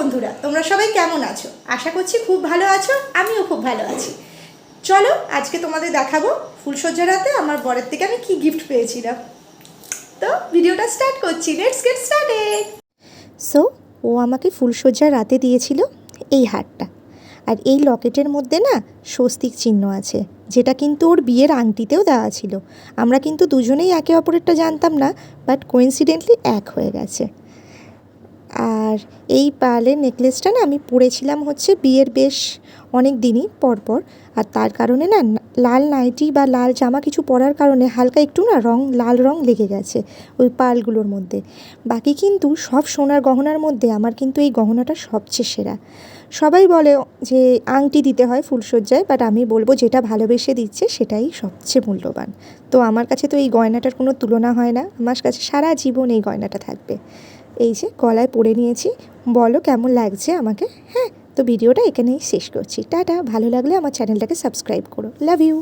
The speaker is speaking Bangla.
বন্ধুরা, তোমরা সবাই কেমন আছো? আশা করছি খুব ভালো আছো, আমিও খুব ভালো আছি। চলো আজকে তোমাদের দেখাবো ফুলসজ্জা রাতে আমার বরের থেকে আমি কি গিফট পেয়েছিলাম। তো ভিডিওটা স্টার্ট করছি, লেটস গেট স্টার্টেড। সো ও আমাকে ফুলসজ্জার রাতে দিয়েছিল এই হারটা, আর এই লকেটের মধ্যে না স্বস্তিক চিহ্ন আছে, যেটা কিন্তু ওর বিয়ের আংটিতেও দেওয়া ছিল। আমরা কিন্তু দুজনেই একে অপরেরটা জানতাম না, বাট কোইন্সিডেন্টলি এক হয়ে গেছে। আর এই পার্লের নেকলেসটা না আমি পরেছিলাম হচ্ছে বিয়ের বেশ অনেক দিনই পর, আর তার কারণে না লাল নাইটি বা লাল জামা কিছু পরার কারণে হালকা একটু না লাল রং লেগে গেছে ওই পার্লগুলোর মধ্যে। বাকি কিন্তু সব সোনার গহনার মধ্যে আমার কিন্তু এই গহনাটা সবচেয়ে সেরা। সবাই বলে যে আংটি দিতে হয় ফুলসজ্জায়, বাট আমি বলবো যেটা ভালোবেসে দিচ্ছে সেটাই সবচেয়ে মূল্যবান। তো আমার কাছে তো এই গয়নাটার কোনো তুলনা হয় না, আমার কাছে সারা জীবন এই গয়নাটা থাকবে। এই যে গলায় পরে নিয়েছি, বলো কেমন লাগছে আমাকে। হ্যাঁ, তো ভিডিওটা এখানেই শেষ করছি। টাটা। ভালো লাগলে আমার চ্যানেলটাকে সাবস্ক্রাইব করো। Love you.